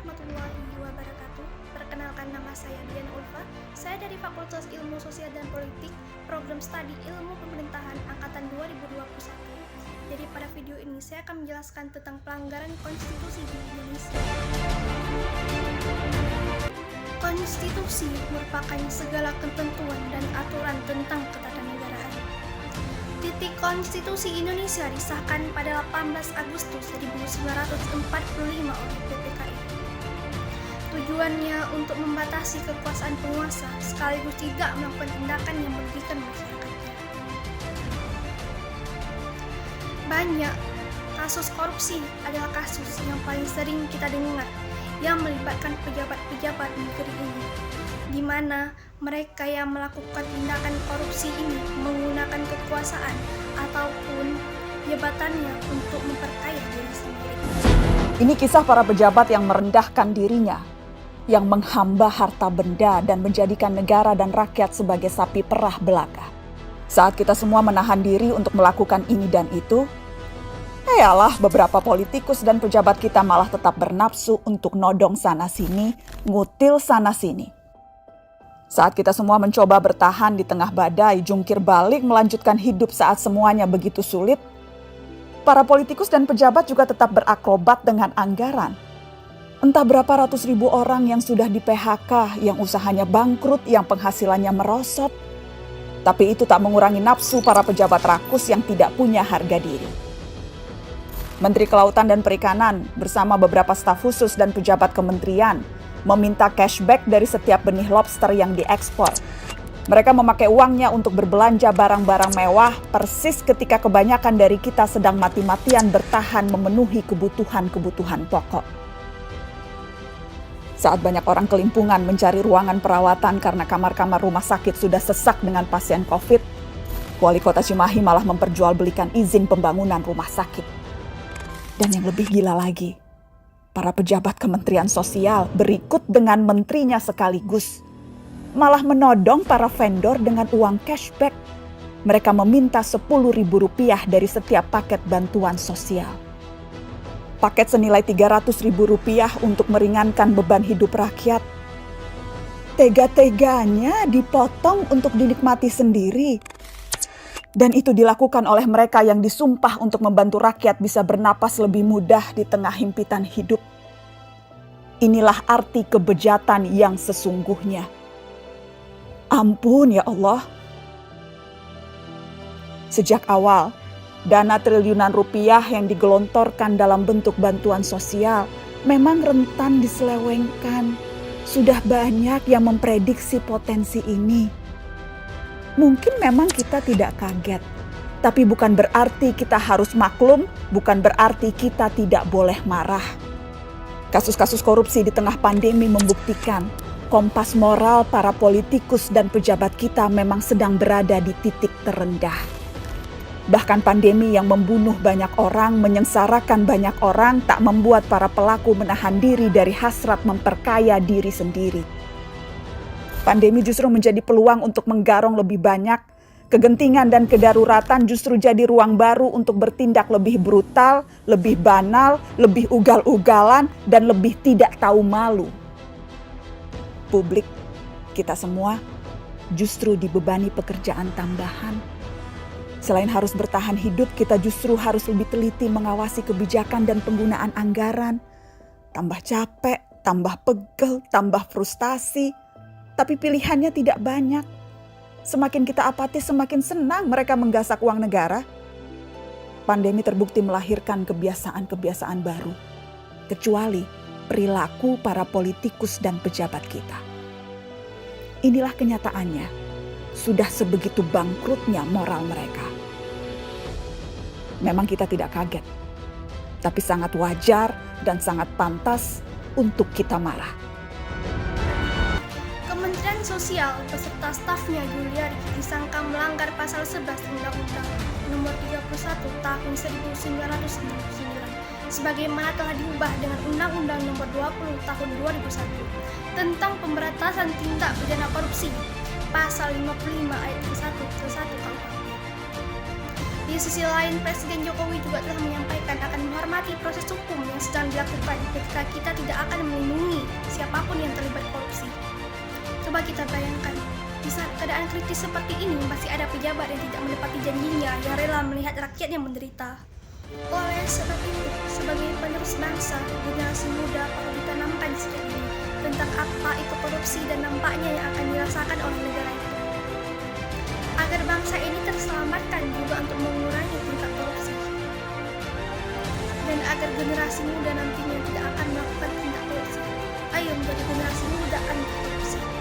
warahmatullahi wabarakatuh. Perkenalkan, nama saya Dian Ulfa. Saya dari Fakultas Ilmu Sosial dan Politik, Program Studi Ilmu Pemerintahan Angkatan 2021. Jadi pada video ini saya akan menjelaskan tentang pelanggaran konstitusi di Indonesia. Konstitusi merupakan segala ketentuan dan aturan tentang ketatanegaraan. Konstitusi Indonesia disahkan pada 18 Agustus 1945 oleh PPKI. Tujuannya untuk membatasi kekuasaan penguasa sekaligus tidak melakukan tindakan yang merugikan masyarakatnya. Banyak kasus korupsi adalah kasus yang paling sering kita dengar yang melibatkan pejabat-pejabat negeri ini, di mana mereka yang melakukan tindakan korupsi ini menggunakan kekuasaan ataupun jabatannya untuk memperkaya diri sendiri. Ini kisah para pejabat yang merendahkan dirinya, yang menghamba harta benda dan menjadikan negara dan rakyat sebagai sapi perah belaka. Saat kita semua menahan diri untuk melakukan ini dan itu, beberapa politikus dan pejabat kita malah tetap bernafsu untuk nodong sana-sini, ngutil sana-sini. Saat kita semua mencoba bertahan di tengah badai, jungkir balik melanjutkan hidup saat semuanya begitu sulit, para politikus dan pejabat juga tetap berakrobat dengan anggaran. Entah berapa ratus ribu orang yang sudah di PHK, yang usahanya bangkrut, yang penghasilannya merosot. Tapi itu tak mengurangi nafsu para pejabat rakus yang tidak punya harga diri. Menteri Kelautan dan Perikanan bersama beberapa staf khusus dan pejabat kementerian meminta cashback dari setiap benih lobster yang diekspor. Mereka memakai uangnya untuk berbelanja barang-barang mewah persis ketika kebanyakan dari kita sedang mati-matian bertahan memenuhi kebutuhan-kebutuhan pokok. Saat banyak orang kelimpungan mencari ruangan perawatan karena kamar-kamar rumah sakit sudah sesak dengan pasien COVID, Wali Kota Cimahi malah memperjualbelikan izin pembangunan rumah sakit. Dan yang lebih gila lagi, para pejabat Kementerian Sosial berikut dengan menterinya sekaligus malah menodong para vendor dengan uang cashback. Mereka meminta Rp10.000 dari setiap paket bantuan sosial. Paket senilai Rp300.000 untuk meringankan beban hidup rakyat. Tega-teganya dipotong untuk dinikmati sendiri. Dan itu dilakukan oleh mereka yang disumpah untuk membantu rakyat bisa bernapas lebih mudah di tengah himpitan hidup. Inilah arti kebejatan yang sesungguhnya. Ampun ya Allah. Sejak awal, dana triliunan rupiah yang digelontorkan dalam bentuk bantuan sosial memang rentan diselewengkan. Sudah banyak yang memprediksi potensi ini. Mungkin memang kita tidak kaget, tapi bukan berarti kita harus maklum, bukan berarti kita tidak boleh marah. Kasus-kasus korupsi di tengah pandemi membuktikan kompas moral para politikus dan pejabat kita memang sedang berada di titik terendah. Bahkan pandemi yang membunuh banyak orang, menyengsarakan banyak orang, tak membuat para pelaku menahan diri dari hasrat memperkaya diri sendiri. Pandemi justru menjadi peluang untuk menggarong lebih banyak. Kegentingan dan kedaruratan justru jadi ruang baru untuk bertindak lebih brutal, lebih banal, lebih ugal-ugalan, dan lebih tidak tahu malu. Publik, kita semua justru dibebani pekerjaan tambahan. Selain harus bertahan hidup, kita justru harus lebih teliti mengawasi kebijakan dan penggunaan anggaran. Tambah capek, tambah pegel, tambah frustasi. Tapi pilihannya tidak banyak. Semakin kita apatis, semakin senang mereka menggasak uang negara. Pandemi terbukti melahirkan kebiasaan-kebiasaan baru. Kecuali perilaku para politikus dan pejabat kita. Inilah kenyataannya. Sudah sebegitu bangkrutnya moral mereka. Memang kita tidak kaget. Tapi sangat wajar dan sangat pantas untuk kita marah. Kementerian Sosial beserta stafnya Juliari disangka melanggar pasal 11 Undang-Undang Nomor 31 Tahun 1999 sebagaimana telah diubah dengan Undang-Undang Nomor 20 Tahun 2001 tentang pemberantasan tindak pidana korupsi pasal 55 ayat 1 ke 1 KUHP. Di Di sisi lain, Presiden Jokowi juga telah menyampaikan akan menghormati proses hukum yang sedang dilakukan ketika kita tidak akan melindungi siapapun yang terlibat korupsi. Coba kita bayangkan, di saat keadaan kritis seperti ini masih ada pejabat yang tidak menepati janjinya yang rela melihat rakyatnya menderita. Oleh sebab itu, sebagai penerus bangsa, generasi muda perlu ditanamkan sikap ini tentang apa itu korupsi dan dampaknya yang akan dirasakan oleh negara itu. Agar bangsa ini terselamatkan juga untuk mengurangi tingkat korupsi. Dan agar generasi muda nantinya tidak akan melakukan tindak korupsi. Ayo menjadi generasi muda anti korupsi.